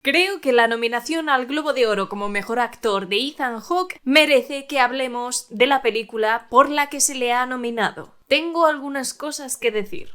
Creo que la nominación al Globo de Oro como mejor actor de Ethan Hawke merece que hablemos de la película por la que se le ha nominado. Tengo algunas cosas que decir.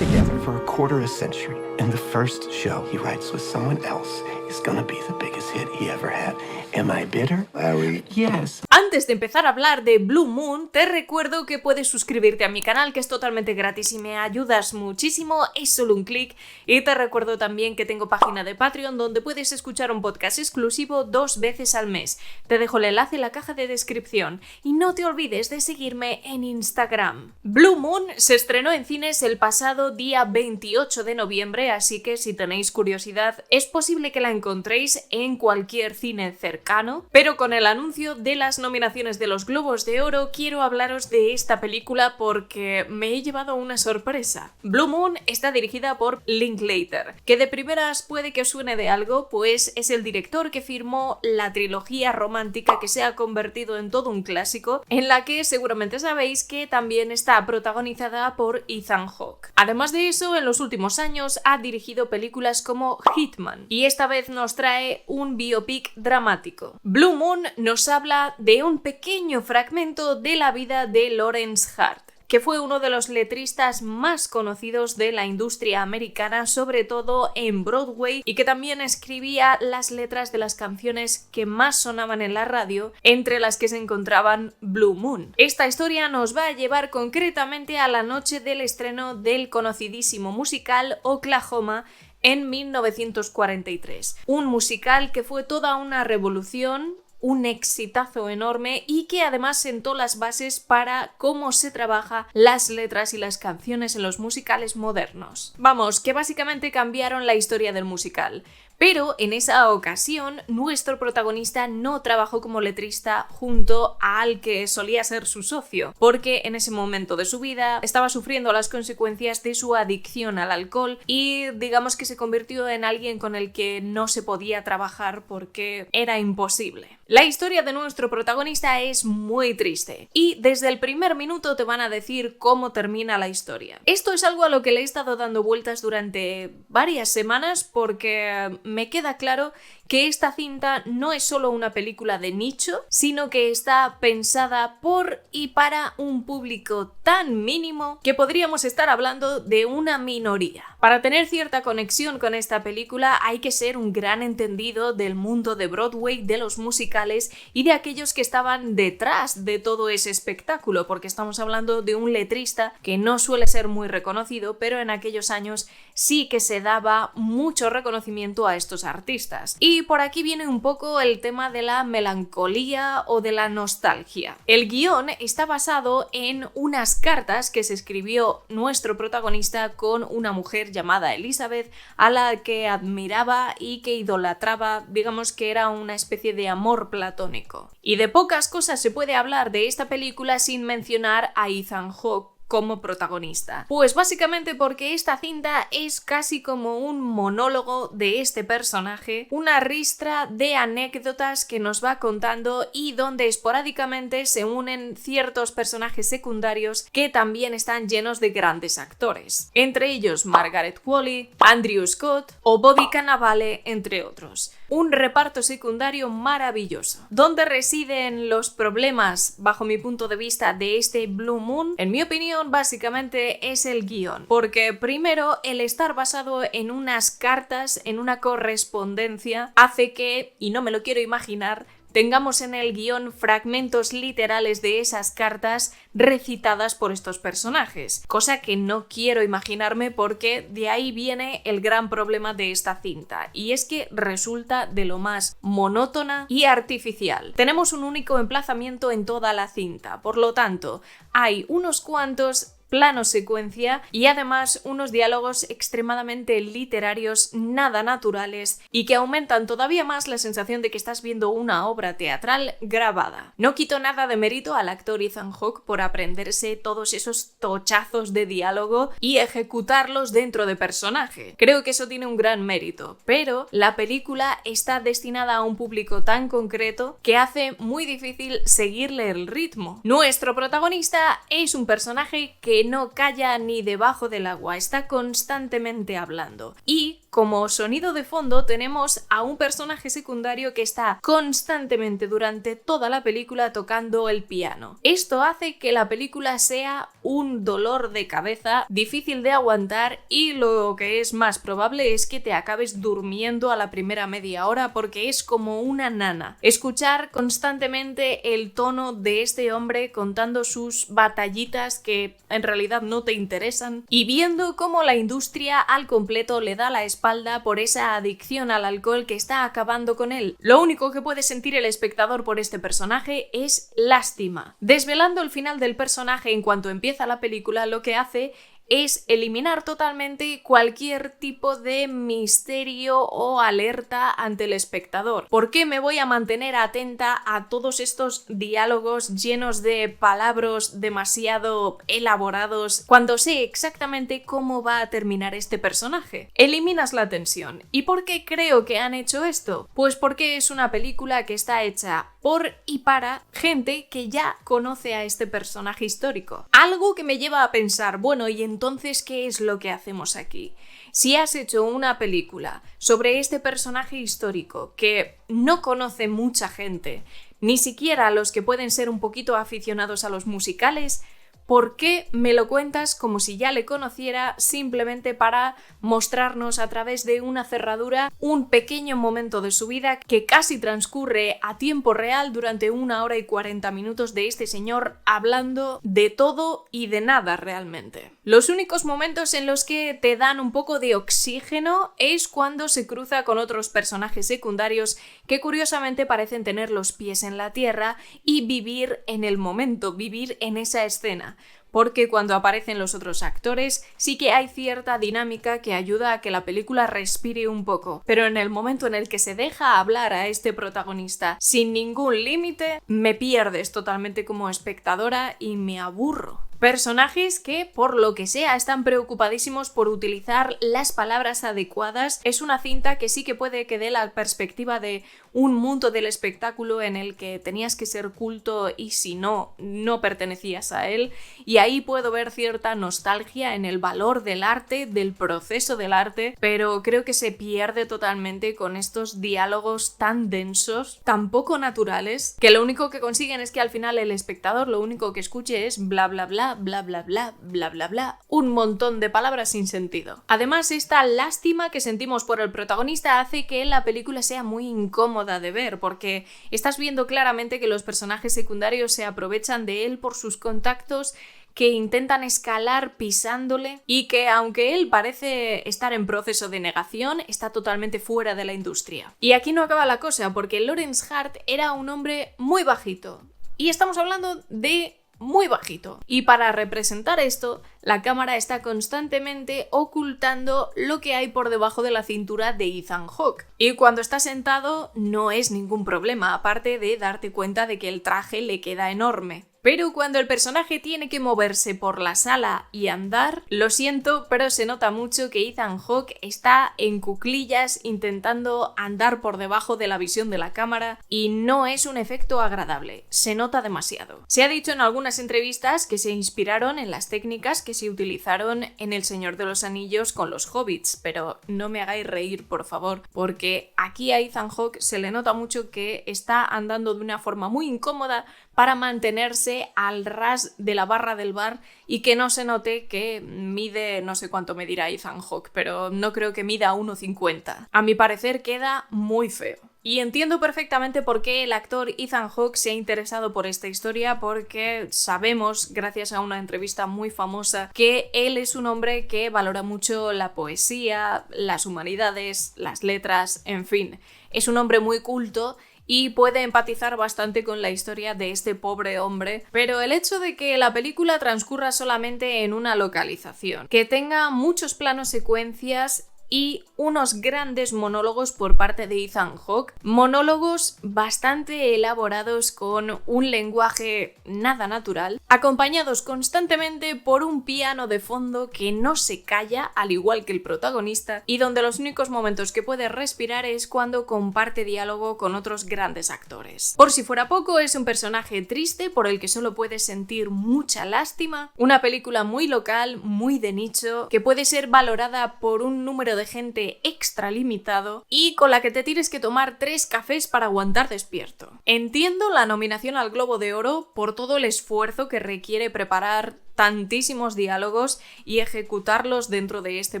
Together for a quarter of a century, and the first show he writes with someone else is gonna be the biggest hit he ever had. Am I bitter, Larry? Yes. Antes de empezar a hablar de Blue Moon, te recuerdo que puedes suscribirte a mi canal, que es totalmente gratis y me ayudas muchísimo, es solo un clic. Y te recuerdo también que tengo página de Patreon donde puedes escuchar un podcast exclusivo 2 veces al mes. Te dejo el enlace en la caja de descripción. Y no te olvides de seguirme en Instagram. Blue Moon se estrenó en cines el pasado día 28 de noviembre, así que si tenéis curiosidad, es posible que la encontréis en cualquier cine cercano, pero con el anuncio de las nominaciones de los Globos de Oro quiero hablaros de esta película porque me he llevado una sorpresa. Blue Moon está dirigida por Linklater, que de primeras puede que os suene de algo, pues es el director que firmó la trilogía romántica que se ha convertido en todo un clásico, en la que seguramente sabéis que también está protagonizada por Ethan Hawke. Además de eso, en los últimos años ha dirigido películas como Hitman, y esta vez nos trae un biopic dramático. Blue Moon nos habla de un pequeño fragmento de la vida de Lawrence Hart, que fue uno de los letristas más conocidos de la industria americana, sobre todo en Broadway, y que también escribía las letras de las canciones que más sonaban en la radio, entre las que se encontraban Blue Moon. Esta historia nos va a llevar concretamente a la noche del estreno del conocidísimo musical Oklahoma en 1943. Un musical que fue toda una revolución, un exitazo enorme y que además sentó las bases para cómo se trabaja las letras y las canciones en los musicales modernos. Vamos, que básicamente cambiaron la historia del musical. Pero en esa ocasión nuestro protagonista no trabajó como letrista junto al que solía ser su socio, porque en ese momento de su vida estaba sufriendo las consecuencias de su adicción al alcohol y digamos que se convirtió en alguien con el que no se podía trabajar porque era imposible. La historia de nuestro protagonista es muy triste y desde el primer minuto te van a decir cómo termina la historia. Esto es algo a lo que le he estado dando vueltas durante varias semanas porque me queda claro que esta cinta no es solo una película de nicho, sino que está pensada por y para un público tan mínimo que podríamos estar hablando de una minoría. Para tener cierta conexión con esta película hay que ser un gran entendido del mundo de Broadway, de los musicales y de aquellos que estaban detrás de todo ese espectáculo, porque estamos hablando de un letrista que no suele ser muy reconocido, pero en aquellos años sí que se daba mucho reconocimiento a estos artistas. Y por aquí viene un poco el tema de la melancolía o de la nostalgia. El guión está basado en unas cartas que se escribió nuestro protagonista con una mujer llamada Elizabeth, a la que admiraba y que idolatraba, digamos que era una especie de amor platónico. Y de pocas cosas se puede hablar de esta película sin mencionar a Ethan Hawke como protagonista. Pues básicamente porque esta cinta es casi como un monólogo de este personaje, una ristra de anécdotas que nos va contando y donde esporádicamente se unen ciertos personajes secundarios que también están llenos de grandes actores, entre ellos Margaret Qualley, Andrew Scott o Bobby Cannavale, entre otros. Un reparto secundario maravilloso. ¿Dónde residen los problemas, bajo mi punto de vista, de este Blue Moon? En mi opinión, básicamente es el guión. Porque primero, el estar basado en unas cartas, en una correspondencia, hace que, y no me lo quiero imaginar, tengamos en el guión fragmentos literales de esas cartas recitadas por estos personajes, cosa que no quiero imaginarme porque de ahí viene el gran problema de esta cinta, y es que resulta de lo más monótona y artificial. Tenemos un único emplazamiento en toda la cinta, por lo tanto, hay unos cuantos plano secuencia y además unos diálogos extremadamente literarios, nada naturales y que aumentan todavía más la sensación de que estás viendo una obra teatral grabada. No quito nada de mérito al actor Ethan Hawke por aprenderse todos esos tochazos de diálogo y ejecutarlos dentro de personaje. Creo que eso tiene un gran mérito, pero la película está destinada a un público tan concreto que hace muy difícil seguirle el ritmo. Nuestro protagonista es un personaje que no calla ni debajo del agua, está constantemente hablando y como sonido de fondo tenemos a un personaje secundario que está constantemente durante toda la película tocando el piano. Esto hace que la película sea un dolor de cabeza difícil de aguantar y lo que es más probable es que te acabes durmiendo a la primera media hora porque es como una nana. Escuchar constantemente el tono de este hombre contando sus batallitas que en realidad no te interesan y viendo cómo la industria al completo le da la espalda por esa adicción al alcohol que está acabando con él. Lo único que puede sentir el espectador por este personaje es lástima. Desvelando el final del personaje en cuanto empieza la película, lo que hace es eliminar totalmente cualquier tipo de misterio o alerta ante el espectador. ¿Por qué me voy a mantener atenta a todos estos diálogos llenos de palabras demasiado elaborados cuando sé exactamente cómo va a terminar este personaje? Eliminas la tensión. ¿Y por qué creo que han hecho esto? Pues porque es una película que está hecha por y para gente que ya conoce a este personaje histórico. Algo que me lleva a pensar, bueno, ¿y entonces qué es lo que hacemos aquí? Si has hecho una película sobre este personaje histórico que no conoce mucha gente, ni siquiera los que pueden ser un poquito aficionados a los musicales, ¿por qué me lo cuentas como si ya le conociera simplemente para mostrarnos a través de una cerradura un pequeño momento de su vida que casi transcurre a tiempo real durante 1 hora y 40 minutos de este señor hablando de todo y de nada realmente? Los únicos momentos en los que te dan un poco de oxígeno es cuando se cruza con otros personajes secundarios que curiosamente parecen tener los pies en la tierra y vivir en el momento, vivir en esa escena. Porque cuando aparecen los otros actores sí que hay cierta dinámica que ayuda a que la película respire un poco, pero en el momento en el que se deja hablar a este protagonista sin ningún límite, me pierdes totalmente como espectadora y me aburro. Personajes que, por lo que sea, están preocupadísimos por utilizar las palabras adecuadas. Es una cinta que sí que puede que dé la perspectiva de un mundo del espectáculo en el que tenías que ser culto y si no, no pertenecías a él. Y ahí puedo ver cierta nostalgia en el valor del arte, del proceso del arte, pero creo que se pierde totalmente con estos diálogos tan densos, tan poco naturales, que lo único que consiguen es que al final el espectador lo único que escuche es bla bla bla, bla bla bla, bla bla bla, un montón de palabras sin sentido. Además, esta lástima que sentimos por el protagonista hace que la película sea muy incómoda de ver, porque estás viendo claramente que los personajes secundarios se aprovechan de él por sus contactos, que intentan escalar pisándole y que, aunque él parece estar en proceso de negación, está totalmente fuera de la industria. Y aquí no acaba la cosa, porque Lawrence Hart era un hombre muy bajito. Y estamos hablando de muy bajito. Y para representar esto, la cámara está constantemente ocultando lo que hay por debajo de la cintura de Ethan Hawke. Y cuando está sentado no es ningún problema, aparte de darte cuenta de que el traje le queda enorme. Pero cuando el personaje tiene que moverse por la sala y andar, lo siento, pero se nota mucho que Ethan Hawke está en cuclillas intentando andar por debajo de la visión de la cámara y no es un efecto agradable, se nota demasiado. Se ha dicho en algunas entrevistas que se inspiraron en las técnicas que se utilizaron en El Señor de los Anillos con los hobbits, pero no me hagáis reír, por favor, porque aquí a Ethan Hawke se le nota mucho que está andando de una forma muy incómoda para mantenerse al ras de la barra del bar y que no se note que mide, no sé cuánto medirá Ethan Hawke, pero no creo que mida 1,50. A mi parecer queda muy feo. Y entiendo perfectamente por qué el actor Ethan Hawke se ha interesado por esta historia, porque sabemos, gracias a una entrevista muy famosa, que él es un hombre que valora mucho la poesía, las humanidades, las letras, en fin. Es un hombre muy culto y puede empatizar bastante con la historia de este pobre hombre, pero el hecho de que la película transcurra solamente en una localización, que tenga muchos planos secuencias y unos grandes monólogos por parte de Ethan Hawke, monólogos bastante elaborados con un lenguaje nada natural, acompañados constantemente por un piano de fondo que no se calla, al igual que el protagonista, y donde los únicos momentos que puede respirar es cuando comparte diálogo con otros grandes actores. Por si fuera poco, es un personaje triste por el que solo puedes sentir mucha lástima, una película muy local, muy de nicho, que puede ser valorada por un número de de gente extralimitado y con la que te tienes que tomar 3 cafés para aguantar despierto. Entiendo la nominación al Globo de Oro por todo el esfuerzo que requiere preparar tantísimos diálogos y ejecutarlos dentro de este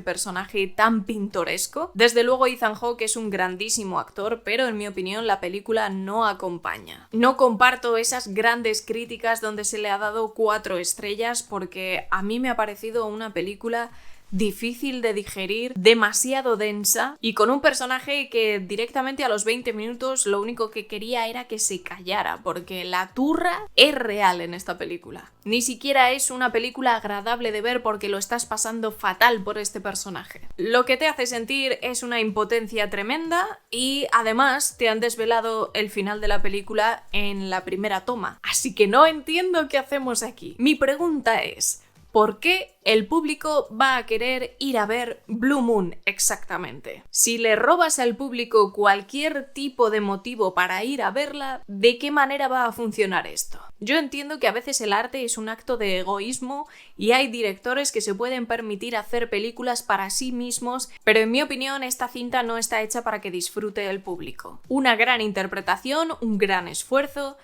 personaje tan pintoresco. Desde luego Ethan Hawke es un grandísimo actor, pero en mi opinión la película no acompaña. No comparto esas grandes críticas donde se le ha dado 4 estrellas porque a mí me ha parecido una película difícil de digerir, demasiado densa y con un personaje que directamente a los 20 minutos lo único que quería era que se callara, porque la turra es real en esta película. Ni siquiera es una película agradable de ver porque lo estás pasando fatal por este personaje. Lo que te hace sentir es una impotencia tremenda y además te han desvelado el final de la película en la primera toma. Así que no entiendo qué hacemos aquí. Mi pregunta es: ¿por qué el público va a querer ir a ver Blue Moon exactamente? Si le robas al público cualquier tipo de motivo para ir a verla, ¿de qué manera va a funcionar esto? Yo entiendo que a veces el arte es un acto de egoísmo y hay directores que se pueden permitir hacer películas para sí mismos, pero en mi opinión esta cinta no está hecha para que disfrute el público. Una gran interpretación, un gran esfuerzo,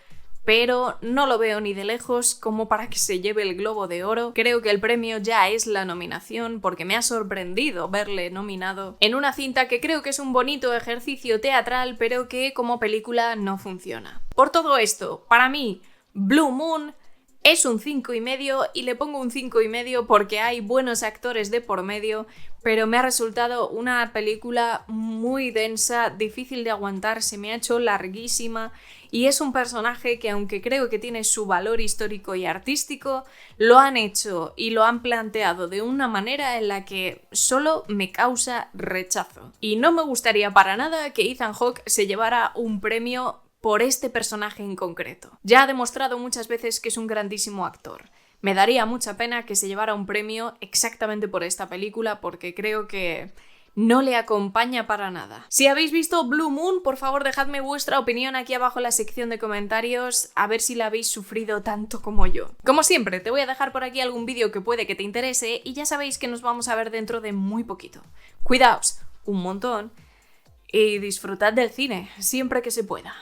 pero no lo veo ni de lejos como para que se lleve el Globo de Oro. Creo que el premio ya es la nominación porque me ha sorprendido verle nominado en una cinta que creo que es un bonito ejercicio teatral, pero que como película no funciona. Por todo esto, para mí, Blue Moon es un 5,5 y le pongo un 5,5 porque hay buenos actores de por medio, pero me ha resultado una película muy densa, difícil de aguantar, se me ha hecho larguísima y es un personaje que, aunque creo que tiene su valor histórico y artístico, lo han hecho y lo han planteado de una manera en la que solo me causa rechazo. Y no me gustaría para nada que Ethan Hawke se llevara un premio por este personaje en concreto. Ya ha demostrado muchas veces que es un grandísimo actor. Me daría mucha pena que se llevara un premio exactamente por esta película porque creo que no le acompaña para nada. Si habéis visto Blue Moon, por favor dejadme vuestra opinión aquí abajo en la sección de comentarios, a ver si la habéis sufrido tanto como yo. Como siempre, te voy a dejar por aquí algún vídeo que puede que te interese y ya sabéis que nos vamos a ver dentro de muy poquito. Cuidaos un montón y disfrutad del cine siempre que se pueda.